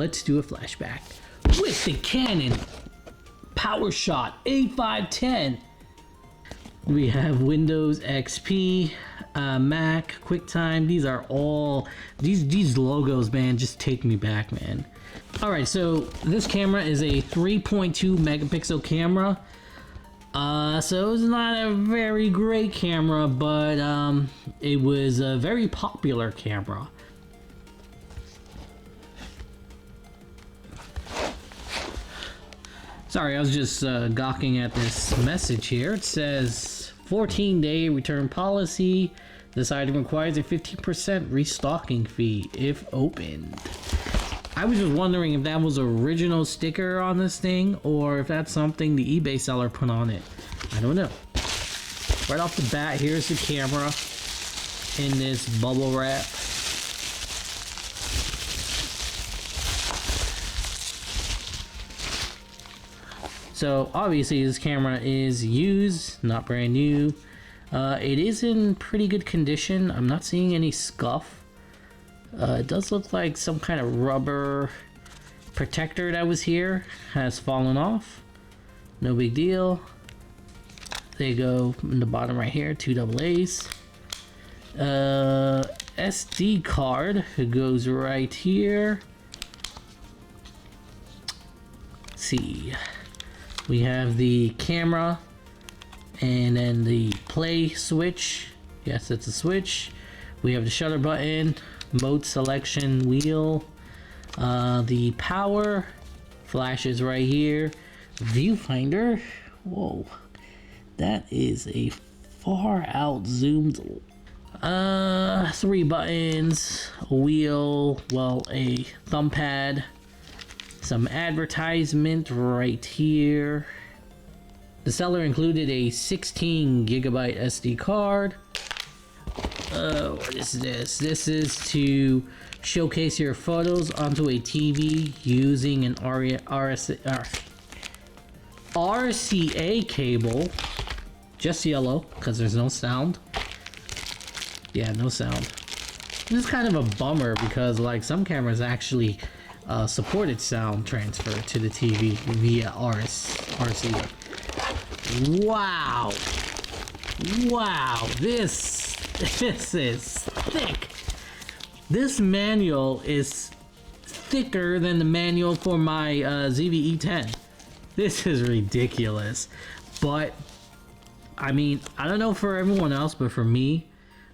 let's do a flashback with the Canon PowerShot A510. We have Windows XP, Mac, QuickTime. These are all these logos, man, just take me back, man. All right, so this camera is a 3.2 megapixel camera. So it's not a very great camera, but it was a very popular camera. Sorry, I was just gawking at this message here. It says 14-day return policy. This item requires a 15% restocking fee if opened. I was just wondering if that was an original sticker on this thing or if that's something the eBay seller put on it. I don't know. Right off the bat, here's the camera in this bubble wrap. So obviously this camera is used, not brand new. It is in pretty good condition. I'm not seeing any scuff. It does look like some kind of rubber protector that was here has fallen off. No big deal. They go in the bottom right here, 2 AA's. SD card goes right here. Let's see. We have the camera and then the play switch. Yes, it's a switch. We have the shutter button, mode selection wheel, the power, flashes right here, viewfinder. Whoa, that is a far out zoomed. 3 buttons, a wheel, well, a thumb pad, some advertisement right here. The seller included a 16 gigabyte SD card. What is this? This is to showcase your photos onto a TV using an RCA cable. Just yellow, because there's no sound. Yeah, no sound. This is kind of a bummer because like some cameras actually supported sound transfer to the TV via RCA. Wow. Wow, this is thick. This manual is thicker than the manual for my ZV-E10. This is ridiculous. But I mean, I don't know for everyone else, but for me,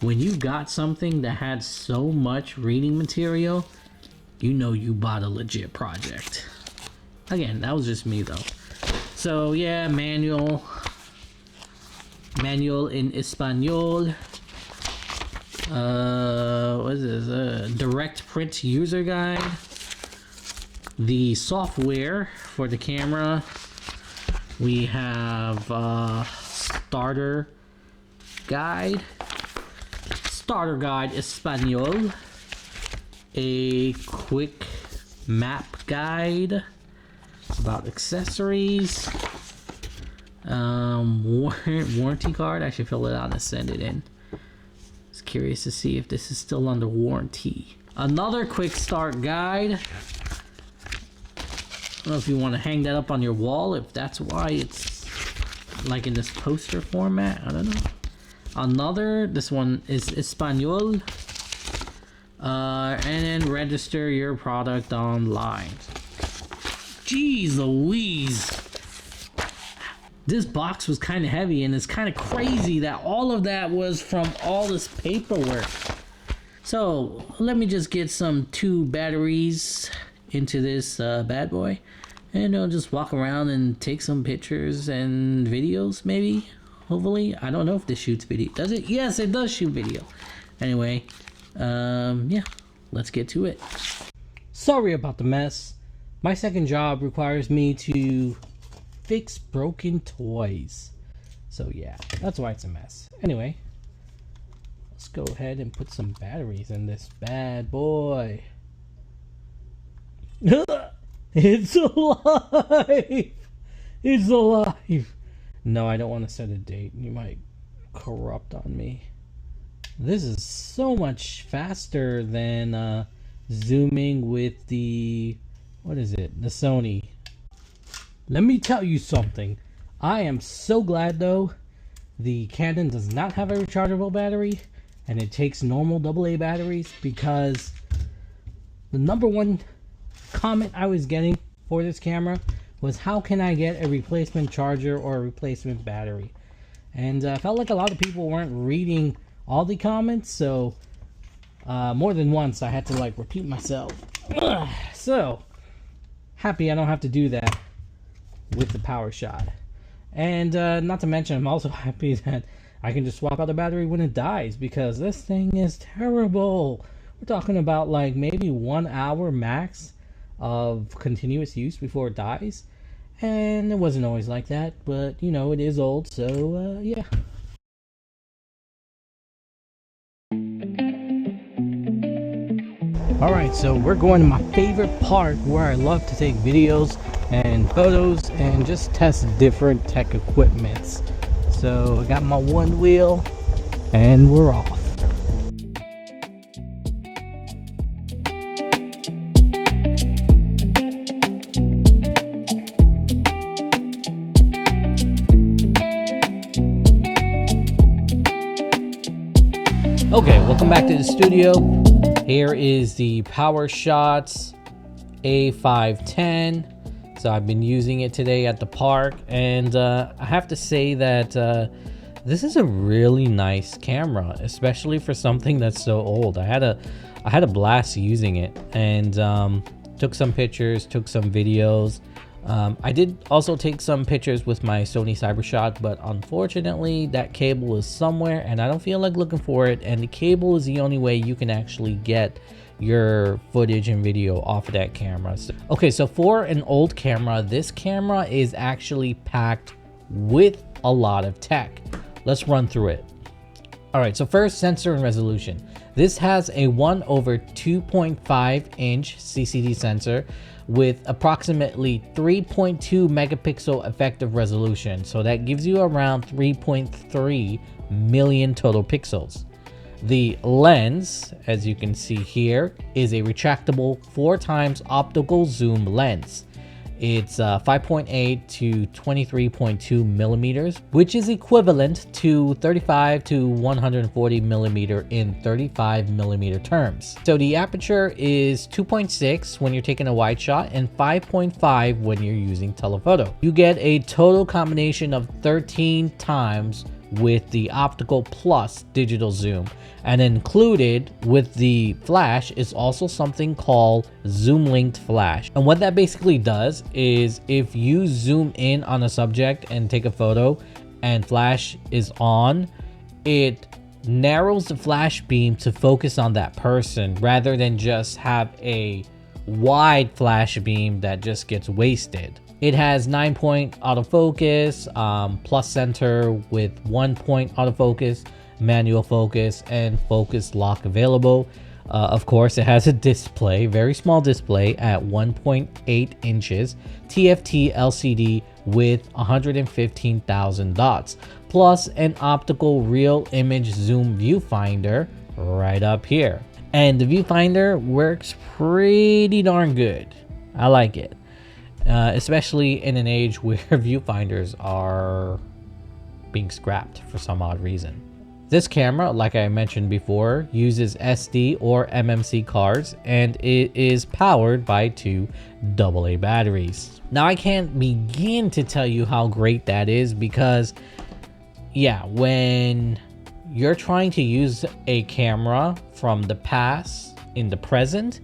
when you got something that had so much reading material, you know you bought a legit project. Again, that was just me though. So yeah, manual in Espanol. What is this? Direct print user guide. The software for the camera. We have starter guide Espanol. A quick map guide about accessories. Warranty card. I should fill it out and send it in. Just curious to see if this is still under warranty. Another quick start guide. I don't know if you want to hang that up on your wall, if that's why it's like in this poster format. I don't know. This one is Espanol. And then register your product online. Jeez Louise. This box was kind of heavy, and it's kind of crazy that all of that was from all this paperwork. So let me just get some 2 batteries into this bad boy, and I'll just walk around and take some pictures and videos, maybe, hopefully. I don't know if this shoots video. Does it? Yes, it does shoot video. Anyway, yeah, let's get to it. Sorry about the mess. My second job requires me to fix broken toys. So yeah, that's why it's a mess. Anyway, let's go ahead and put some batteries in this bad boy. It's alive! It's alive! No, I don't want to set a date. You might corrupt on me. This is so much faster than zooming with the what is it? The Sony. Let me tell you something. I am so glad though the Canon does not have a rechargeable battery and it takes normal AA batteries, because the number one comment I was getting for this camera was, how can I get a replacement charger or a replacement battery? And I felt like a lot of people weren't reading all the comments, so more than once I had to like repeat myself. So happy I don't have to do that with the PowerShot. And not to mention, I'm also happy that I can just swap out the battery when it dies, because this thing is terrible. We're talking about like maybe 1 hour max of continuous use before it dies, and it wasn't always like that, but you know, it is old, so yeah. Alright, so we're going to my favorite part where I love to take videos and photos and just test different tech equipments. So I got my one wheel and we're off. Okay, welcome back to the studio. Here is the PowerShot A510. So I've been using it today at the park, and I have to say that this is a really nice camera, especially for something that's so old. I had a blast using it, and took some pictures, took some videos. I did also take some pictures with my Sony ZV-E10, but unfortunately that cable is somewhere and I don't feel like looking for it, and the cable is the only way you can actually get your footage and video off of that camera. Okay, so for an old camera, this camera is actually packed with a lot of tech. Let's run through it. All right, so first, sensor and resolution. This has a 1/2.5 inch CCD sensor with approximately 3.2 megapixel effective resolution. So that gives you around 3.3 million total pixels. The lens, as you can see here, is a retractable 4x optical zoom lens. It's 5.8 to 23.2 millimeters, which is equivalent to 35 to 140 millimeter in 35 millimeter terms. So the aperture is 2.6 when you're taking a wide shot and 5.5 when you're using telephoto. You get a total combination of 13 times with the optical plus digital zoom, and included with the flash is also something called zoom linked flash. And what that basically does is, if you zoom in on a subject and take a photo and flash is on, it narrows the flash beam to focus on that person rather than just have a wide flash beam that just gets wasted. It has 9-point autofocus, plus center with 1-point autofocus, manual focus, and focus lock available. Of course, it has a display, very small display at 1.8 inches, TFT LCD with 115,000 dots, plus an optical real image zoom viewfinder right up here. And the viewfinder works pretty darn good. I like it. Especially in an age where viewfinders are being scrapped for some odd reason. This camera, like I mentioned before, uses SD or MMC cards, and it is powered by 2 AA batteries. Now, I can't begin to tell you how great that is, because yeah, when you're trying to use a camera from the past in the present,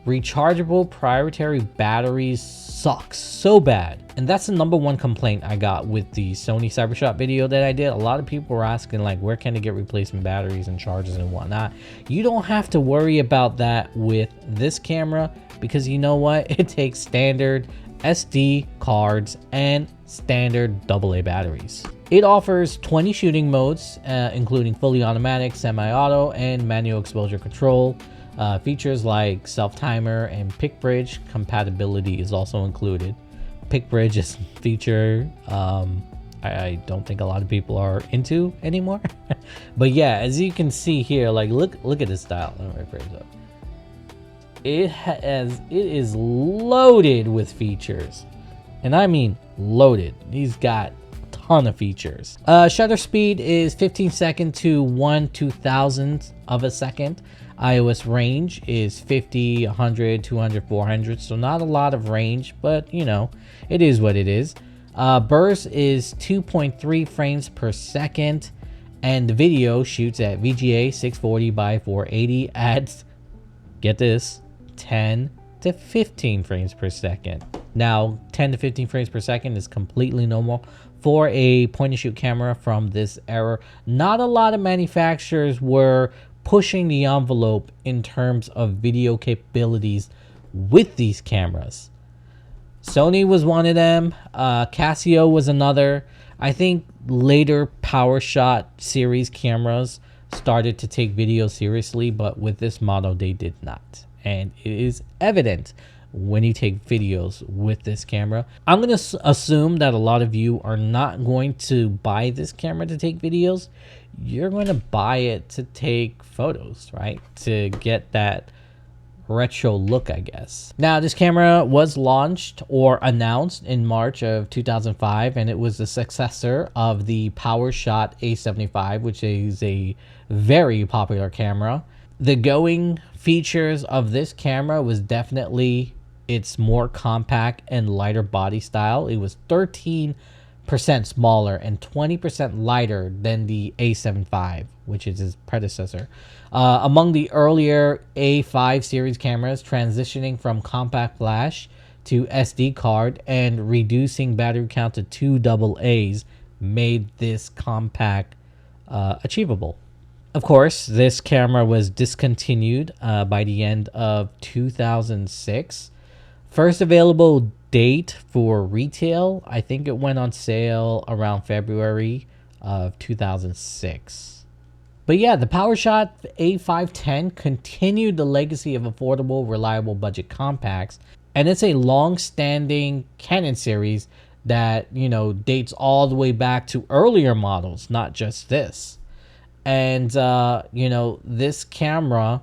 rechargeable proprietary batteries sucks so bad. And that's the number one complaint I got with the Sony ZV-E10 video that I did. A lot of people were asking, like, where can I get replacement batteries and chargers and whatnot. You don't have to worry about that with this camera, because you know what? It takes standard SD cards and standard AA batteries. It offers 20 shooting modes, including fully automatic, semi-auto, and manual exposure control. Features like self-timer and pick bridge compatibility is also included. Pick bridge is a feature I don't think a lot of people are into anymore. But yeah, as you can see here, like look at this dial. Let me raise up. it is loaded with features, and I mean loaded. He's got a ton of features. Shutter speed is 15 seconds to 1/2000th of a second. iOS range is 50, 100, 200, 400, so not a lot of range, but you know, it is what it is. Burst is 2.3 frames per second, and the video shoots at VGA 640 by 480 at, get this, 10 to 15 frames per second. Now, 10 to 15 frames per second is completely normal for a point-and-shoot camera from this era. Not a lot of manufacturers were pushing the envelope in terms of video capabilities with these cameras. Sony was one of them. Casio was another. I think later PowerShot series cameras started to take video seriously, but with this model they did not. And it is evident when you take videos with this camera. I'm going to assume that a lot of you are not going to buy this camera to take videos. You're going to buy it to take photos, right? To get that retro look, I guess. Now, this camera was launched or announced in March of 2005, and it was the successor of the PowerShot A75, which is a very popular camera. The going features of this camera was definitely its more compact and lighter body style. It was 13% smaller and 20% lighter than the A75, which is his predecessor. Among the earlier A5 series cameras, transitioning from compact flash to SD card and reducing battery count to 2 AA's made this compact achievable. Of course, this camera was discontinued by the end of 2006. First available date for retail, I think it went on sale around February of 2006. But yeah, the PowerShot A510 continued the legacy of affordable, reliable budget compacts, and it's a long-standing Canon series that, you know, dates all the way back to earlier models, not just this. And you know, this camera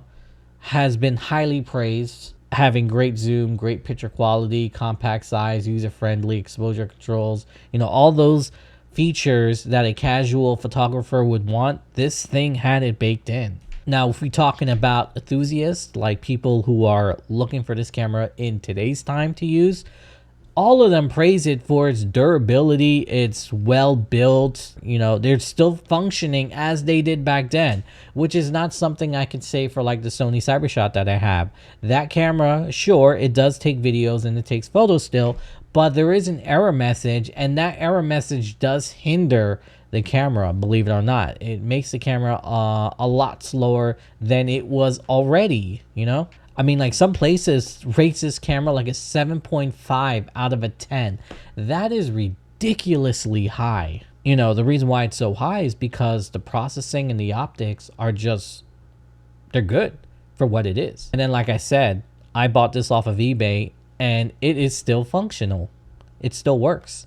has been highly praised, having great zoom, great picture quality, compact size, user-friendly, exposure controls, you know, all those features that a casual photographer would want. This thing had it baked in. Now, if we're talking about enthusiasts, like people who are looking for this camera in today's time to use, all of them praise it for its durability. It's well built. You know, they're still functioning as they did back then, which is not something I could say for like the Sony CyberShot that I have. That camera, sure, it does take videos and it takes photos still, but there is an error message, and that error message does hinder the camera, believe it or not. It makes the camera a lot slower than it was already, you know? I mean, like, some places rates this camera like a 7.5 out of a 10. That is ridiculously high. You know, the reason why it's so high is because the processing and the optics are just, they're good for what it is. And then, like I said, I bought this off of eBay, and it is still functional. It still works.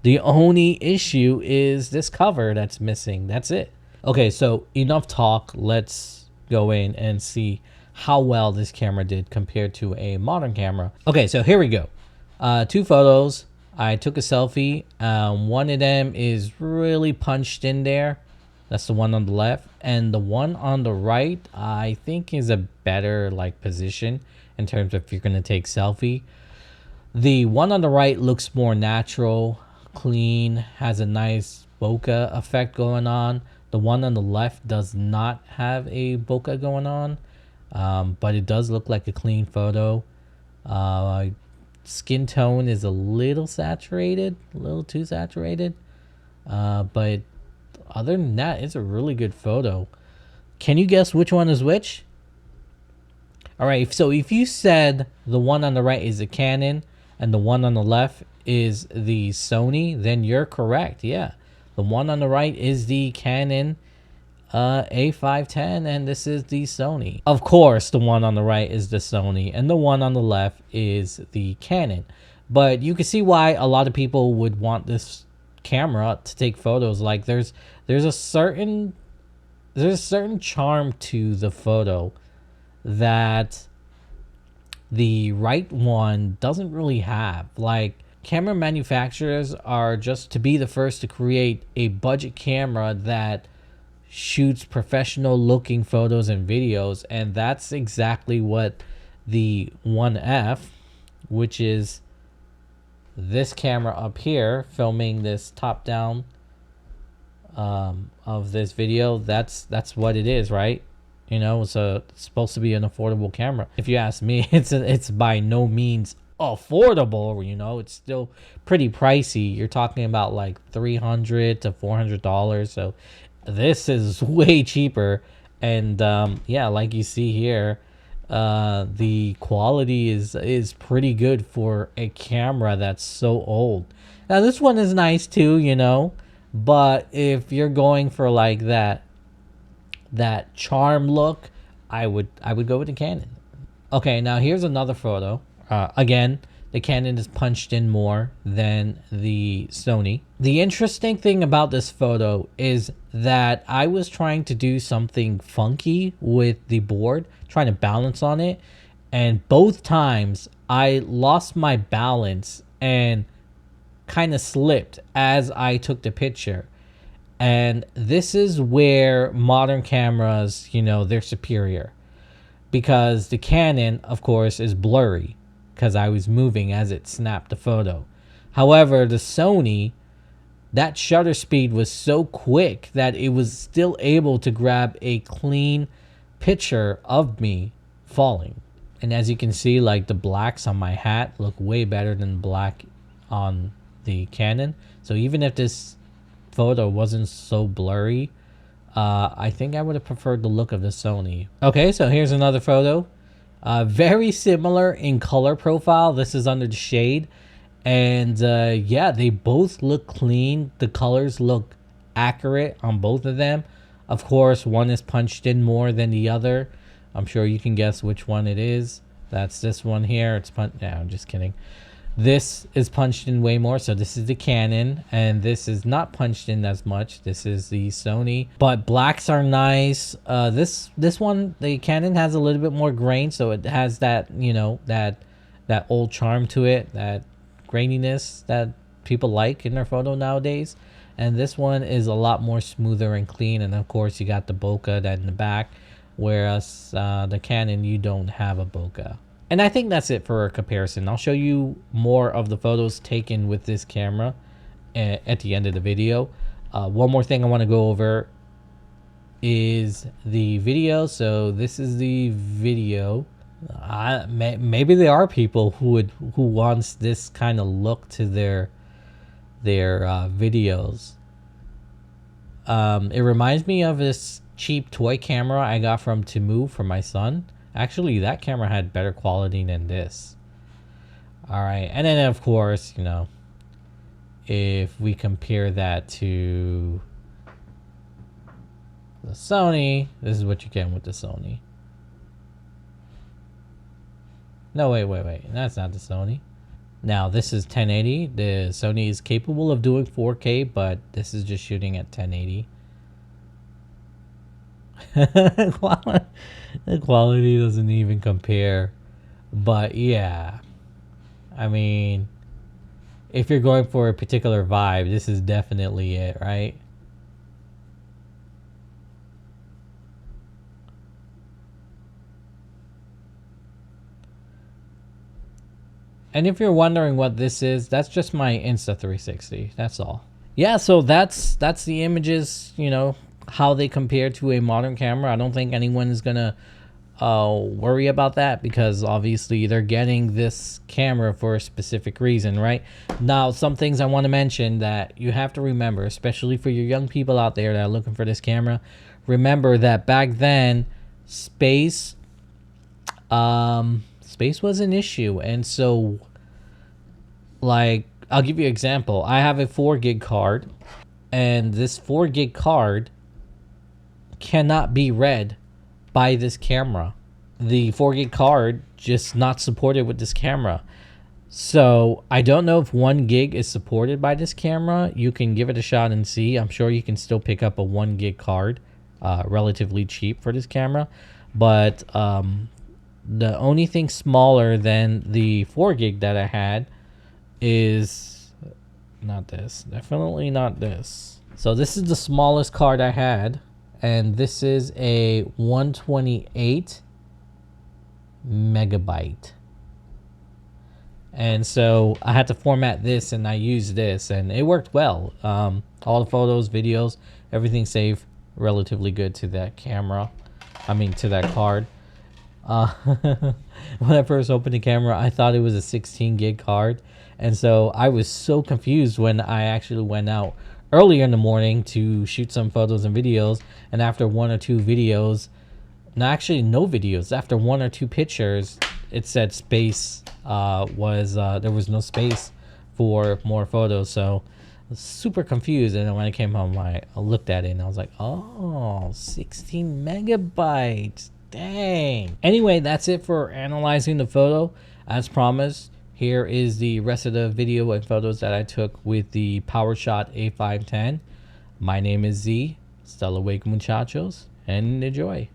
The only issue is this cover that's missing. That's it. Okay, so enough talk. Let's go in and see how well this camera did compared to a modern camera. Okay, so here we go. 2 photos. I took a selfie. One of them is really punched in there. That's the one on the left. And the one on the right, I think, is a better like position in terms of if you're going to take selfie. The one on the right looks more natural, clean, has a nice bokeh effect going on. The one on the left does not have a bokeh going on, but it does look like a clean photo. Skin tone is a little saturated, a little too saturated, but other than that, it's a really good photo. Can you guess which one is which? All right, so if you said the one on the right is a Canon and the one on the left is the Sony, then you're correct. Yeah, the one on the right is the Canon A510, and this is the Sony. Of course, the one on the right is the Sony, and the one on the left is the Canon. But you can see why a lot of people would want this camera to take photos. Like, there's a certain charm to the photo that the right one doesn't really have. Like, camera manufacturers are just to be the first to create a budget camera that shoots professional looking photos and videos, and that's exactly what the 1F, which is this camera up here filming this top down of this video, that's what it is, right? You know, it's supposed to be an affordable camera. If you ask me, it's by no means affordable. You know, it's still pretty pricey. You're talking about like $300 to $400. So this is way cheaper. And yeah, like you see here, the quality is pretty good for a camera that's so old. Now this one is nice too, you know, but if you're going for like that charm look, I would go with the Canon. Okay, now here's another photo. Again, the Canon is punched in more than the Sony. The interesting thing about this photo is that I was trying to do something funky with the board, trying to balance on it, and both times I lost my balance and kind of slipped as I took the picture. And this is where modern cameras, you know, they're superior, because the Canon, of course, is blurry because I was moving as it snapped the photo. However, the Sony, that shutter speed was so quick that it was still able to grab a clean picture of me falling. And as you can see, like, the blacks on my hat look way better than black on the Canon. So even if this photo wasn't so blurry, I think I would have preferred the look of the Sony. Okay, so here's another photo. Very similar in color profile. This is under the shade. And yeah, they both look clean. The colors look accurate on both of them. Of course, one is punched in more than the other. I'm sure you can guess which one it is. That's this one here. It's punched. Yeah, I'm just kidding. This is punched in way more. So this is the Canon, and this is not punched in as much. This is the Sony, but blacks are nice. This one, the Canon, has a little bit more grain, so it has that, you know, that old charm to it, that graininess that people like in their photo nowadays. And this one is a lot more smoother and clean. And of course, you got the bokeh that in the back, whereas the Canon, you don't have a bokeh. And I think that's it for a comparison. I'll show you more of the photos taken with this camera at the end of the video. One more thing I want to go over is the video. So this is the video. Maybe there are people who wants this kind of look to their videos. It reminds me of this cheap toy camera I got from Temu for my son. Actually, that camera had better quality than this. All right, and then of course, you know, if we compare that to the Sony, this is what you get with the Sony. No, wait, that's not the Sony. Now, this is 1080. The Sony is capable of doing 4K, but this is just shooting at 1080. The quality doesn't even compare. But yeah, I mean, if you're going for a particular vibe, this is definitely it, right? And if you're wondering what this is, that's just my Insta360. That's all. Yeah, so that's the images, you know, how they compare to a modern camera. I don't think anyone is gonna worry about that, because obviously they're getting this camera for a specific reason, right? Now, some things I want to mention that you have to remember, especially for your young people out there that are looking for this camera. Remember that back then, space was an issue. And so, like, I'll give you an example. I have a 4 gig card, and this 4 gig card cannot be read by this camera. The 4 gig card just not supported with this camera. So I don't know if 1 gig is supported by this camera. You can give it a shot and see. I'm sure you can still pick up a 1 gig card relatively cheap for this camera. But The only thing smaller than the 4 gig that I had is not this. Definitely not this. So this is the smallest card I had, and this is a 128 megabyte. And so I had to format this, and I used this, and it worked well. All the photos, videos, everything saved relatively good to that camera. I mean, to that card. When I first opened the camera, I thought it was a 16 gig card. And so I was so confused when I actually went out earlier in the morning to shoot some photos and videos. And after 1 or 2 videos, no, actually no videos, after 1 or 2 pictures, it said space there was no space for more photos. So I was super confused. And then when I came home, I looked at it and I was like, oh, 16 megabytes. Dang. Anyway, that's it for analyzing the photo. As promised, here is the rest of the video and photos that I took with the PowerShot A510. My name is Z. Hasta luego, muchachos, and enjoy.